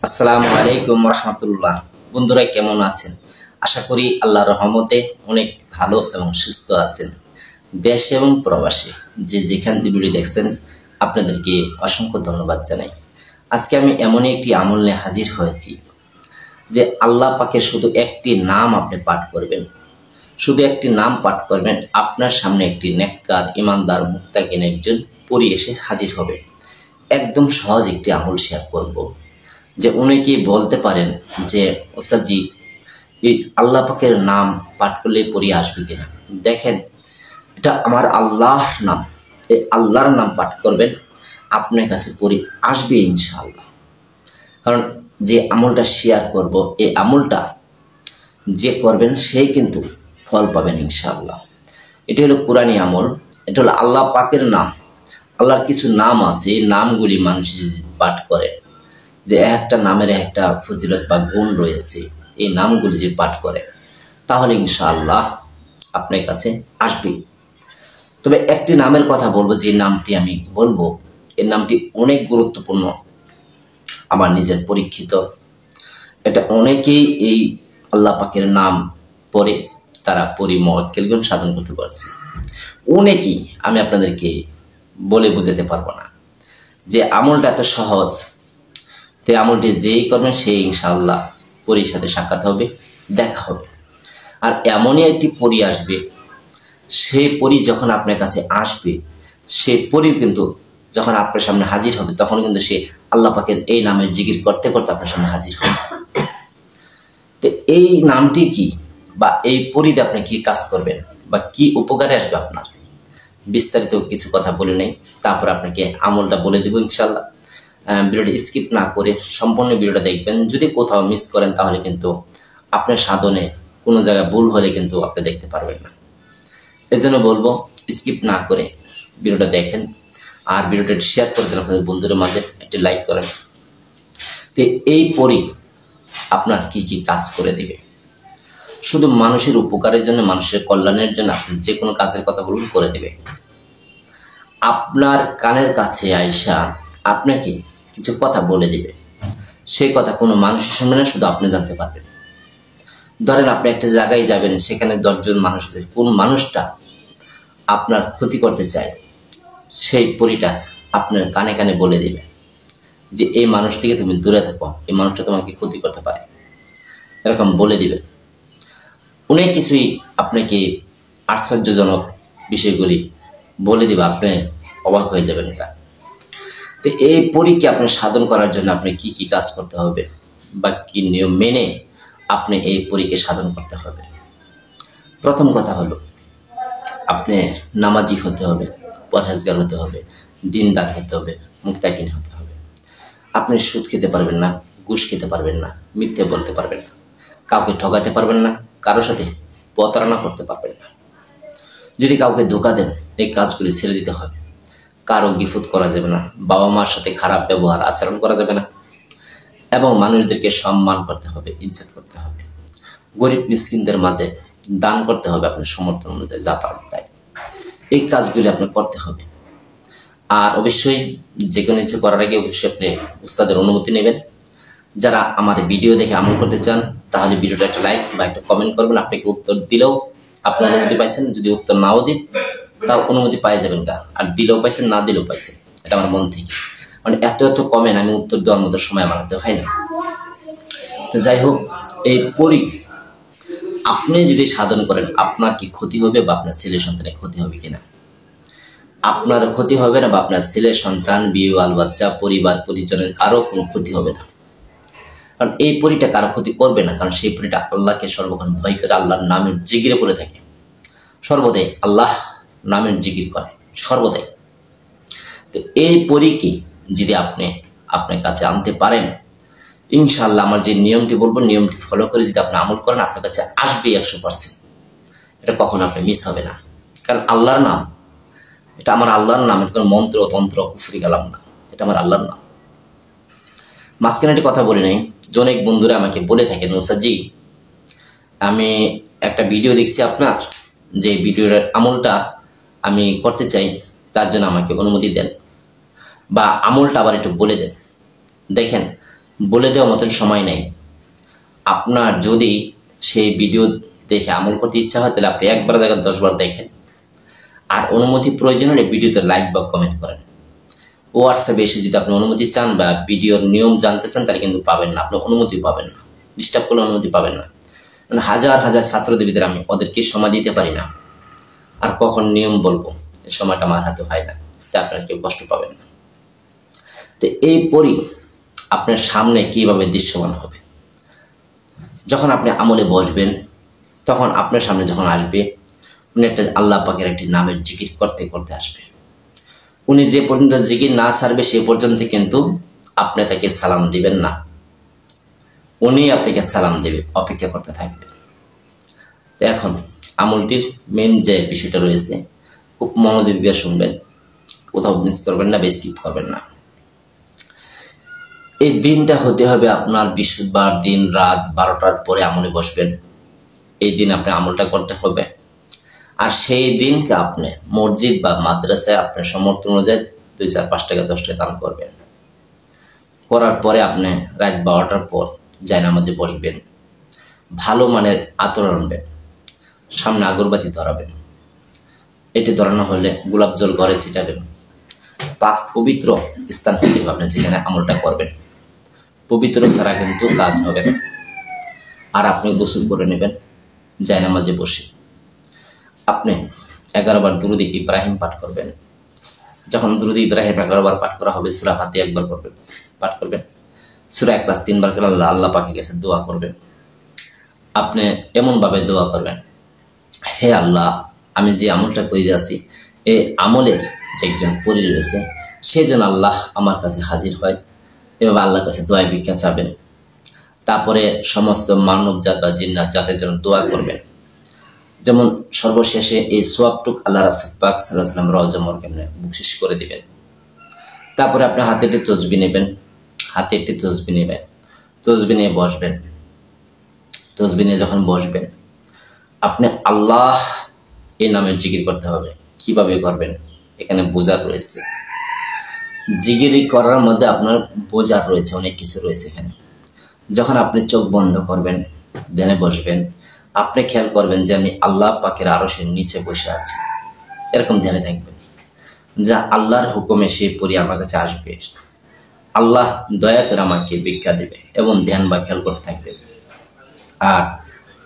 আসসালামু আলাইকুম রহমতুল্লাহ। বন্ধুরা কেমন আছেন? আশা করি আল্লাহর রহমতে অনেক ভালো এবং সুস্থ আছেন। দেশ এবং প্রবাসে যে যেখান থেকে ভিডিও দেখছেন আপনাদেরকে অসংখ্য ধন্যবাদ জানাই। আজকে আমি এমনই একটি আমল নিয়ে হাজির হয়েছি যে আল্লাহ পাকের শুধু একটি নাম আপনি পাঠ করবেন, শুধু একটি নাম পাঠ করবেন, আপনার সামনে একটি নেককার ইমানদার মুত্তাকিন একজন পরী এসে হাজির হবে। একদম সহজ একটি আমল শেয়ার করব যে অনেকেই বলতে পারেন যে ওস্তাদজি এই আল্লাহ পাকের নাম পাঠ করলে পরী আসবে কিনা। দেখেন, এটা আমার আল্লাহর নাম, এই আল্লাহর নাম পাঠ করবেন, আপনার কাছে পরী আসবে ইনশাআল্লাহ। কারণ যে আমলটা শেয়ার করব, এই আমলটা যে করবেন সেই কিন্তু ফল পাবেন ইনশাআল্লাহ। এটা হলো কোরআনী আমল, এটা হলো আল্লাহ পাকের নাম। আল্লাহর কিছু নাম আছে, এই নামগুলি মানুষ পাঠ করে, যে একটা নামের একটা ফজিলত বা গুণ রয়েছে, এই নামগুলি যে পাঠ করে তাহলে ইনশাআল্লাহ আপনার কাছে আসবে। তবে একটি নামের কথা বলবো, যে নামটি আমি বলবো এই নামটি অনেক গুরুত্বপূর্ণ, আমার নিজের পরীক্ষিত। এটা অনেকেই এই আল্লাহ পাকের নাম পড়ে তারা পরিমক্কেল গুণ সাধন করতে পারছে। অনেকেই, আমি আপনাদেরকে বলে বোঝাতে পারবো না, যে আমলটা এত সহজ। তো আমলটি যেই করবেন সেই ইনশাআল্লাহ পরীর সাথে সাক্ষাৎ হবে, দেখা হবে। আর এমনই একটি পরী আসবে, সেই পরী যখন আপনার কাছে আসবে, সেই পরী কিন্তু যখন আপনার সামনে হাজির হবে তখন কিন্তু সে আল্লাহ পাকের এই নামের জিকির করতে করতে আপনার সামনে হাজির হবে। তো এই নামটি কি, বা এই পরীতে আপনি কি কাজ করবেন বা কি উপকারে আসবে আপনার, বিস্তারিত কিছু কথা বলে নেই, তারপর আপনাকে আমলটা বলে দেবো ইনশাআল্লাহ। ভিডিওটা স্কিপ না করে সম্পূর্ণ ভিডিওটা দেখবেন। যদি কোথাও মিস করেন তাহলে কিন্তু আপনার সাধনে কোনো জায়গায় ভুল হলে কিন্তু আপনি দেখতে পারবেন না। এজন্য বলবো স্কিপ না করে ভিডিওটা দেখেন, আর ভিডিওটা শেয়ার করে দেন আপনাদের বন্ধুদের মাঝে, একটি লাইক করেন। তো এই পরী আপনার কি কি কাজ করে দিবে, শুধু মানুষের উপকারের জন্য, মানুষের কল্যাণের জন্য আপনি যে কোনো কাজের কথা বলুন করে দেবে। আপনার কানের কাছে আইসা আপনাকে কিছু কথা বলে দিবে, সেই কথা কোনো মানুষের শুনবে না, শুধু আপনি জানতে পারবেন। ধরেন আপনি একটা জায়গায় যাবেন, সেখানে 10 জন মানুষ আছে, কোন মানুষটা আপনার ক্ষতি করতে চায়, সেই পরীটা আপনার কানে কানে বলে দিবে যে এই মানুষ থেকে তুমি দূরে থাকো, এই মানুষটা তোমাকে ক্ষতি করতে পারে, এরকম বলে দিবে। অনেক কিছুই আপনাকে আশ্চর্যজনক বিষয়গুলি বলে দিবে, আপনি অবাক হয়ে যাবেন। তো এই পরীকে আপনি সাধন করার জন্য আপনি কি কি কাজ করতে হবে বা কি নিয়ম মেনে আপনি এই পরীকে সাধন করতে হবে। প্রথম কথা হলো, আপনি নামাজি হতে হবে, পরহেজগার হতে হবে, দিনদার হতে হবে, মুত্তাকিন হতে হবে। আপনি সুদ খেতে পারবেন না, ঘুষ খেতে পারবেন না, মিথ্যে বলতে পারবেন না, কাউকে ঠকাতে পারবেন না, কারোর সাথে প্রতারণা করতে পারবেন না। যদি কাউকে ধোঁকা দেন, এই কাজগুলি ছেড়ে দিতে হবে। কারো গিফট করা যাবে না, বাবা মার সাথে খারাপ ব্যবহার আচরণ করা যাবে না, এবং মানুষদেরকে সম্মান করতে হবে, ইজ্জত করতে হবে। গরিব মিসকিনদের মাঝে দান করতে হবে, আপনার সমর্থন অনুযায়ী যা পারেন তাই। এই কাজগুলি আপনার করতে হবে। আর অবশ্যই যে কোনো কিছু করার আগে অবশ্যই আপনি উস্তাদের অনুমতি নেবেন। যারা আমার ভিডিও দেখে আমল করতে চান তাহলে ভিডিওটা একটা লাইক বা একটা কমেন্ট করবেন। আপনাকে উত্তর দিলেও আপনি অনুমতি পাইছেন, যদি উত্তর নাও দিন তাও অনুমতি পাই যাবেন গা, আর দিলেও পাইছেন না দিলেও পাইছেন। এটা আমার মন থেকে, মানে এত কমেন্ট আমি উত্তর দেওয়ার মতো সময় বানাতে হয় না। তো যাই হোক, এই পরী আপনি যদি সাধন করেন আপনার কি ক্ষতি হবে বা আপনার ছেলে সন্তানের ক্ষতি হবে কিনা, আপনার ক্ষতি হবে না বা আপনার ছেলে সন্তান, বিয়ে বাল বাচ্চা, পরিবার পরিজনের কারো কোনো ক্ষতি হবে না। কারণ এই পরীটা কারো ক্ষতি করবে না, কারণ সেই পরীটা আল্লাহকে সর্বক্ষণ ভয় করে আল্লাহর নামের জিকিরে পড়ে থাকে, সর্বদাই আল্লাহ নামের জিকির করে সর্বদাই। তো এই পরীকে যদি আপনি আপনার কাছে আনতে পারেন ইনশাআল্লাহ, আমার যে নিয়মটি বলবো নিয়মটি ফলো করে যদি আপনি আমল করেন আপনার কাছে আসবে 100%। এটা কখনো আপনি মিস হবে না, কারণ আল্লাহর নাম, এটা আমার আল্লাহর নাম, এটা কোনো মন্ত্র তন্ত্র কুফরি কালাম না, এটা আমার আল্লাহর নাম। মাঝখানে একটা কথা বলে নেই, যে অনেক বন্ধুরা আমাকে বলে থাকেন ওস্তাদজি আমি একটা ভিডিও দেখছি আপনার, যে ভিডিওর আমলটা আমি করতে চাই, তার জন্য আমাকে অনুমতি দেন বা আমলটা আবার একটু বলে দেন। দেখেন, বলে দেওয়ার মতন সময় নেই। আপনার যদি সেই ভিডিও দেখে আমল করতে ইচ্ছা হয় তাহলে আপনি একবার জায়গায় 10 বার দেখেন। আর অনুমতি প্রয়োজন হলে ভিডিওতে লাইক বা কমেন্ট করেন। হোয়াটসঅ্যাপে এসে যদি আপনি অনুমতি চান বা ভিডিওর নিয়ম জানতে চান তাহলে কিন্তু পাবেন না, আপনি অনুমতি পাবেন না, ডিস্টার্ব করলে অনুমতি পাবেন না। মানে হাজার হাজার ছাত্রদেবীদের আমি ওদেরকে সময় দিতে পারি না, আর কখন নিয়ম বলবো এই সময়টা আমার হাতে হয় না, তাই আপনারা কেউ কষ্ট পাবেন না। তো এই পরই আপনার সামনে কিভাবে দৃশ্যমান হবে, যখন আপনি আমলে বসবেন তখন আপনার সামনে যখন আসবে উনি একটা আল্লাহ পাকের একটি নামের জিকির করতে করতে আসবে। উনি যে পর্যন্ত জিকির না ছাড়বে সে পর্যন্ত কিন্তু আপনি তাকে সালাম দিবেন না, উনি আপনাকে সালাম দেবে, অপেক্ষা করতে থাকবে। তো এখন আমলটির মেন যে বিষয়টা রয়েছে খুব মনোযোগ দিয়ে শুনবেন, কোথাও মিস করবেন না, স্কিপ করবেন না। এই দিনটা হতে হবে আপনার বৃহস্পতিবার দিন রাত 12টার পরে আমলে বসবেন। এই দিন আপনি আমলটা করতে হবে। আর সেই দিনকে আপনি মসজিদ বা মাদ্রাসায় আপনার সমর্থন অনুযায়ী 2, 4, 5 টাকা 10 টাকা দান করবেন। করার পরে আপনি রাত 12টার পর জায়নামাজে বসবেন, ভালো মানের আতর আনবেন, সামনে আগরবাতি ধরাবেন। এটি ধরানো হলে গোলাপ জল ঘরে ছিটাবেন। পাক পবিত্র স্থান হতে হবে আপনি যেখানে আমলটা করবেন, পবিত্র ছাড়া কিন্তু কাজ হবে না। আর আপনি গোসল করে নেবেন, জায়নামাজে বসে আপনি 11 বার দুরূদ ইব্রাহিম পাঠ করবেন। যখন দুরূদ ইব্রাহিম 11 বার পাঠ করা হবে সূরা ফাতিহা একবার পাঠ করবেন, সূরা ইখলাস 3 বার করে আল্লাহ পাকের কাছে দোয়া করবেন। আপনি এমনভাবে দোয়া করবেন, হে আল্লাহ, আমি যে আমলটা করে আছি এই আমলের যে একজন পরী রয়েছে সে যেন আল্লাহ আমার কাছে হাজির হয়, এভাবে আল্লাহর কাছে দোয়া ভিক্ষা চাবেন। তারপরে সমস্ত মানব জাত বা জিন্নাত জাতের জন্য দোয়া করবেন। যেমন সর্বশেষে এই সোয়াবটুক আল্লাহ রাসূল পাক সাল্লাল্লাহু আলাইহি ওয়াসাল্লাম রওজা মুবারকে বকশিশ করে দিবেন। তারপরে আপনি হাতে একটি তসবিহ নেবেন, তসবিহ নিয়ে বসবেন। তসবিহ নিয়ে যখন বসবেন আপনি আল্লাহ এই নামের জিকির করতে হবে। কিভাবে করবেন এখানে বোঝার রয়েছে, জিকির করার মধ্যে আপনার বোঝার রয়েছে, অনেক কিছু রয়েছে এখানে। যখন আপনি চোখ বন্ধ করবেন, ধ্যানে বসবেন, আপনি খেয়াল করবেন যে আমি আল্লাহ পাকের আরশের নিচে বসে আছি, এরকম ধ্যানে থাকবেন। যা আল্লাহর হুকুমে সেই পরী আমার কাছে আসবে, আল্লাহ দয়া করে আমাকে ভিক্ষা দেবে, এবং ধ্যান বা খেয়াল করতে থাকবেন। আর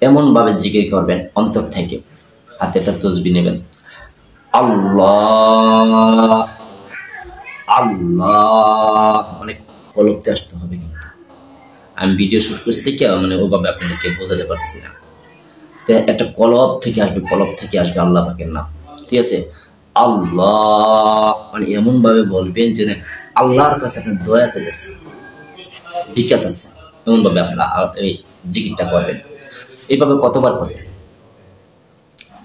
এমনভাবে জিকির করবেন অন্তর থেকে, হাতে একটা তসবিহ নেবেন, আল্লাহ আল্লাহ, অনেক কলবতে আসতে হবে। কিন্তু আমি ভিডিও শুট করছি থেকে ওভাবে আপনাদেরকে বোঝাতে পারতেছি না। তো একটা কলব থেকে আসবে আল্লাহ পাকের নাম, ঠিক আছে? আল্লাহ এমনভাবে বলবেন যে আল্লাহর কাছে আপনার দয়া চাইছেন, ভিক্ষা চাচ্ছেন, এমনভাবে আপনারা এই জিকিরটা করবেন। এইভাবে কতবার করবেন?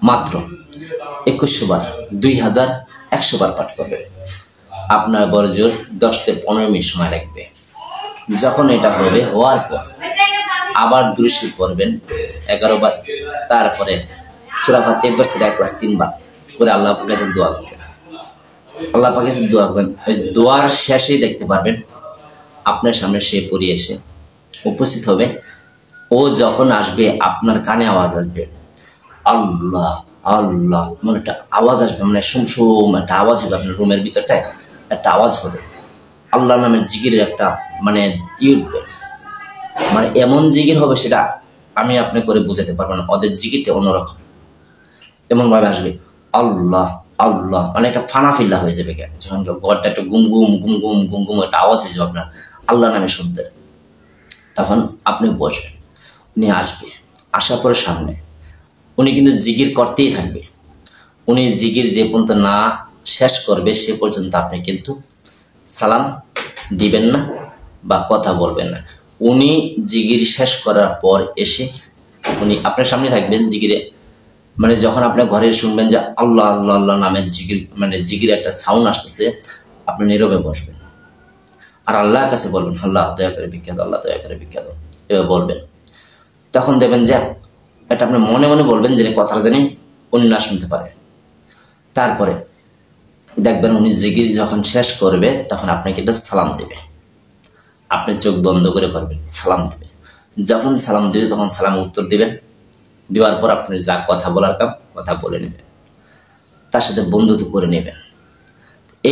মাত্র 2100 বার, 2100 বার পাঠ করবেন। আপনার বড় জোর 10 থেকে 15 মিনিট সময় লাগবে। যখন এটা হবে, হওয়ার পর আবার দুরূদ শরীফ পড়বেন 11 বার, তারপরে সূরা ফাতিহা একবার, সূরা ইখলাস 3 বার করে আল্লাহ পাকের কাছে দোয়া করবেন। ওই দোয়ার শেষেই দেখতে পারবেন আপনার সামনে সে পরী এসে উপস্থিত হবে। ও যখন আসবে আপনার কানে আওয়াজ আসবে আল্লাহ আল্লাহ, একটা আওয়াজ আসবে, সুমসুম একটা আওয়াজ হবে। আপনার রুমের ভিতরটায় একটা আওয়াজ হবে, আল্লাহ নামের জিকিরের একটা এমন জিকির হবে, সেটা আমি আপনি করে বুঝাতে পারবো না। ওদের জিকিরটা অন্যরকম, এমনভাবে আসবে আল্লাহ আল্লাহ, একটা ফানাফিল্লা হয়ে যাবে। যখন ঘরটা একটা গুম গুম একটা আওয়াজ হয়ে যাবে আপনার আল্লাহ নামে শুনতে, তখন আপনি বসবেন। উনি আসবে, আসার পরে সামনে উনি কিন্তু জিকির করতেই থাকবে। উনি জিকির যে পর্যন্ত না শেষ করবে সে পর্যন্ত আপনি কিন্তু সালাম দিবেন না বা কথা বলবেন না। উনি জিকির শেষ করার পর এসে উনি আপনার সামনে থাকবেন জিকিরে, যখন আপনার ঘরে শুনবেন যে আল্লাহ আল্লাহ আল্লাহ নামের জিকির, জিকির একটা সাউন্ড আসতেছে, আপনি নীরবে বসবেন আর আল্লাহর কাছে বলবেন আল্লাহ দয়া করে ভিক্ষা দাও, আল্লাহ দয়া করে ভিক্ষা দাও, এভাবে বলবেন। তখন দেখবেন যে এটা আপনি মনে মনে বলবেন যে কথাটা জানি উনি না শুনতে পারে। তারপরে দেখবেন উনি জিকির যখন শেষ করবে তখন আপনাকে এটা সালাম দেবে। আপনি চোখ বন্ধ করে করবেন, সালাম দেবে। যখন সালাম দেবে তখন সালাম উত্তর দিবেন, দেওয়ার পর আপনি যা কথা বলার কাম কথা বলে নেবেন, তার সাথে বন্ধুত্ব করে নেবেন।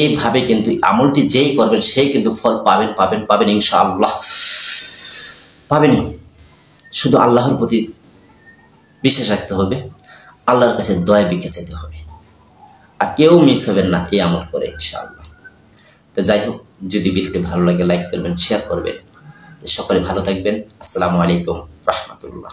এইভাবে কিন্তু আমলটি যেই করবেন সেই কিন্তু ফল পাবেন পাবেন পাবেন ইনশাআল্লাহ, পাবেনই। শুধু আল্লাহর প্রতি বিশ্বাস রাখতে হবে, আল্লাহর কাছে দয়া ভিক্ষা চাইতে হবে, আর কেউ মিস হবেন না এই আমল করে ইনশাআল্লাহ। তো যাই হোক, যদি ভিডিওটি ভালো লাগে লাইক করবেন, শেয়ার করবেন। সকলে ভালো থাকবেন। আসসালামু আলাইকুম রাহমাতুল্লাহ।